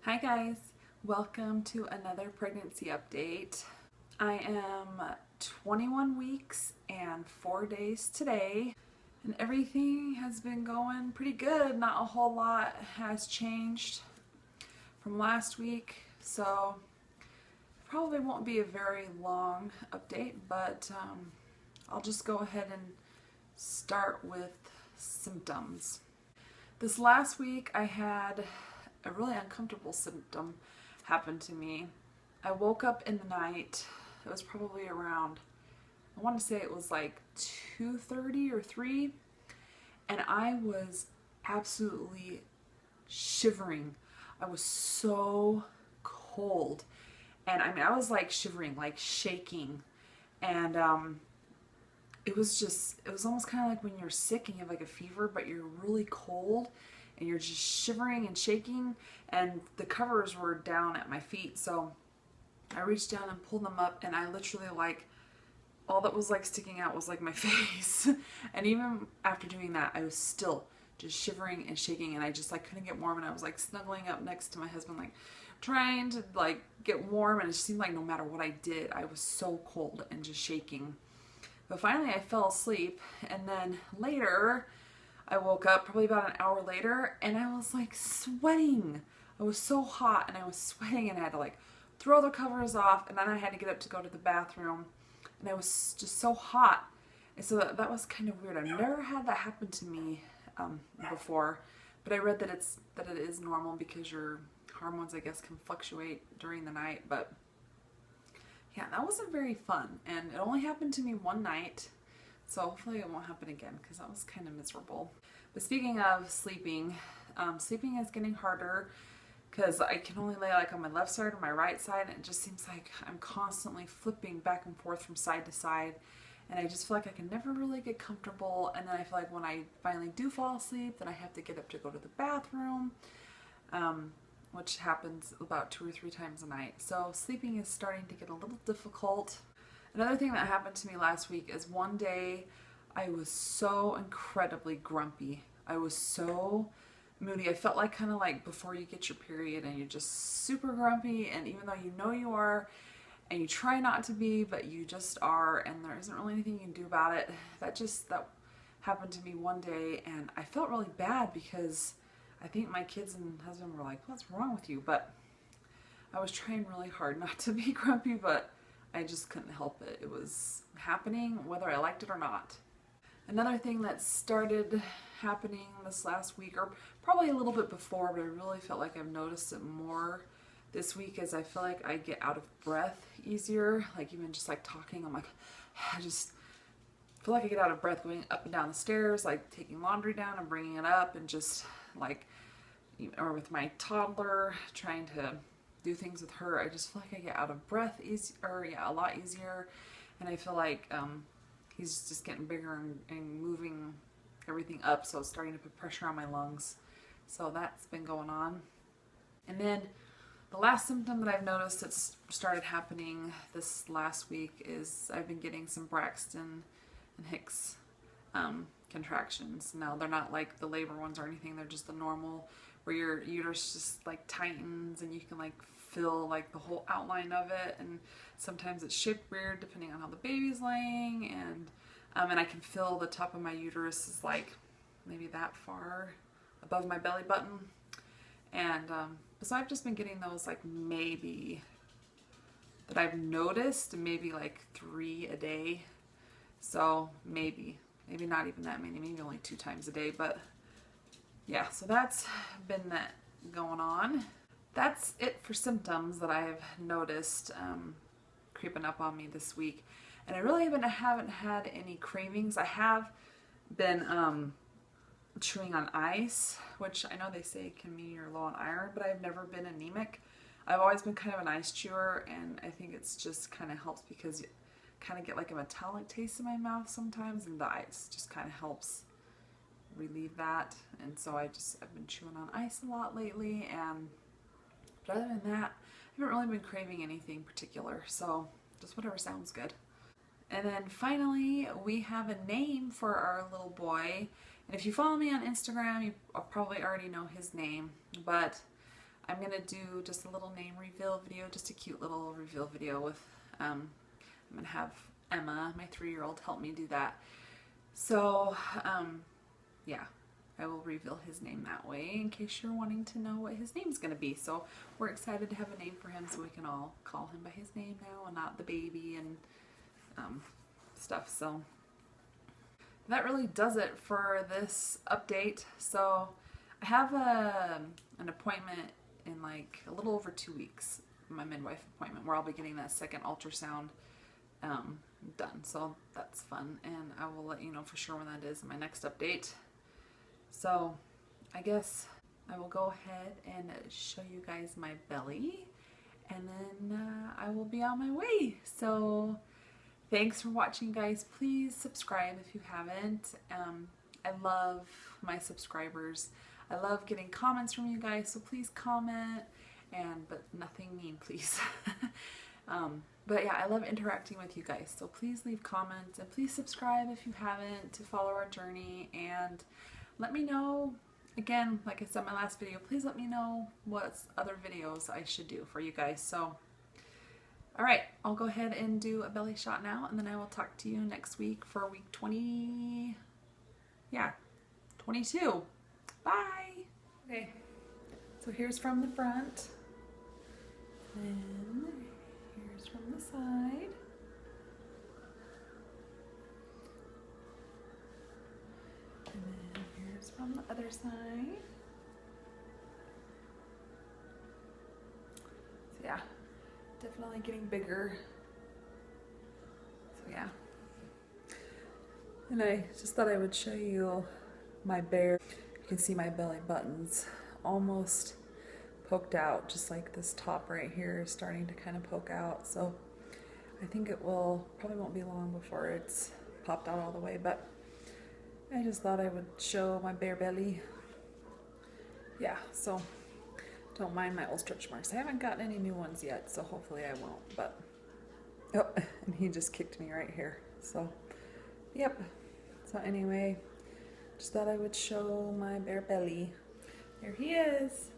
Hi guys, welcome to another pregnancy update. I am 21 weeks and 4 days today, and everything has been going pretty good. Not a whole lot has changed from last week, so probably won't be a very long update, but I'll just go ahead and start with symptoms. This last week I had a really uncomfortable symptom happen to me. I woke up in the night. It was probably around, I want to say it was like 2:30 or 3, and I was absolutely shivering. I was so cold, and I was like shivering, like shaking, and it was almost kind of like when you're sick and you have like a fever, but you're really cold and you're just shivering and shaking, and the covers were down at my feet. So I reached down and pulled them up, and I literally, like, all that was like sticking out was like my face. And even after doing that, I was still just shivering and shaking, and I just like couldn't get warm, and I was like snuggling up next to my husband, like trying to like get warm, and it seemed like no matter what I did, I was so cold and just shaking. But finally I fell asleep, and then later I woke up probably about an hour later, and I was like sweating. I was so hot and I was sweating, and I had to like throw the covers off, and then I had to get up to go to the bathroom, and I was just so hot. And so that was kind of weird. I've never had that happen to me before, but I read that it is normal because your hormones, I guess, can fluctuate during the night. But yeah, that wasn't very fun, and it only happened to me one night. So hopefully it won't happen again, because that was kind of miserable. But speaking of sleeping, sleeping is getting harder because I can only lay like on my left side or my right side, and it just seems like I'm constantly flipping back and forth from side to side, and I just feel like I can never really get comfortable. And then I feel like when I finally do fall asleep, then I have to get up to go to the bathroom, which happens about 2 or 3 times a night. So sleeping is starting to get a little difficult. Another thing that happened to me last week is one day I was so incredibly grumpy. I was so moody. I felt like kind of like before you get your period, and you're just super grumpy, and even though you know you are and you try not to be, but you just are, and there isn't really anything you can do about it. That happened to me one day, and I felt really bad because I think my kids and husband were like, "What's wrong with you?" But I was trying really hard not to be grumpy, but I just couldn't help it. It was happening whether I liked it or not. Another thing that started happening this last week, or probably a little bit before, but I really felt like I've noticed it more this week, is I feel like I get out of breath easier. Like even just like talking, I'm like, I just feel like I get out of breath going up and down the stairs, like taking laundry down and bringing it up, and just like, or with my toddler, trying to do things with her, I just feel like I get out of breath a lot easier, and I feel like he's just getting bigger and moving everything up, so it's starting to put pressure on my lungs. So that's been going on. And then the last symptom that I've noticed that's started happening this last week is I've been getting some Braxton and Hicks contractions. Now they're not like the labor ones or anything, they're just the normal, where your uterus just like tightens and you can like feel like the whole outline of it, and sometimes it's shaped weird depending on how the baby's laying, and I can feel the top of my uterus is like maybe that far above my belly button, and so I've just been getting those, like, maybe that I've noticed, maybe like 3 a day. So maybe not even that many, maybe only 2 times a day. But yeah, so that's been that going on. That's it for symptoms that I've noticed creeping up on me this week. And I really haven't had any cravings. I have been chewing on ice, which I know they say can mean you're low on iron, but I've never been anemic. I've always been kind of an ice chewer, and I think it's just kind of helps because you kind of get like a metallic taste in my mouth sometimes, and the ice just kind of helps relieve that. And so I've been chewing on ice a lot lately, but other than that, I haven't really been craving anything particular, so just whatever sounds good. And then finally, we have a name for our little boy. And if you follow me on Instagram, you probably already know his name, but I'm gonna do just a little name reveal video, just a cute little reveal video with, I'm gonna have Emma, my 3-year-old, help me do that. So, yeah, I will reveal his name that way in case you're wanting to know what his name's gonna be. So we're excited to have a name for him so we can all call him by his name now and not the baby and stuff. So that really does it for this update. So I have an appointment in like a little over 2 weeks, my midwife appointment, where I'll be getting that second ultrasound done. So that's fun, and I will let you know for sure when that is in my next update. So I guess I will go ahead and show you guys my belly, and then I will be on my way. So thanks for watching, guys. Please subscribe if you haven't. I love my subscribers. I love getting comments from you guys, so please comment, but nothing mean, please. But yeah, I love interacting with you guys, so please leave comments and please subscribe if you haven't to follow our journey, and let me know, again, like I said in my last video, please let me know what other videos I should do for you guys. So alright, I'll go ahead and do a belly shot now, and then I will talk to you next week for week 22. Bye! Okay, so here's from the front, and here's from the side. And then here's from the other side. So yeah, definitely getting bigger. So yeah. And I just thought I would show you my bare. You can see my belly buttons almost poked out, just like this top right here is starting to kind of poke out. So I think it probably won't be long before it's popped out all the way, but I just thought I would show my bare belly. Yeah, so don't mind my old stretch marks. I haven't gotten any new ones yet, so hopefully I won't, but oh, and he just kicked me right here. So yep. So anyway, just thought I would show my bare belly. There he is.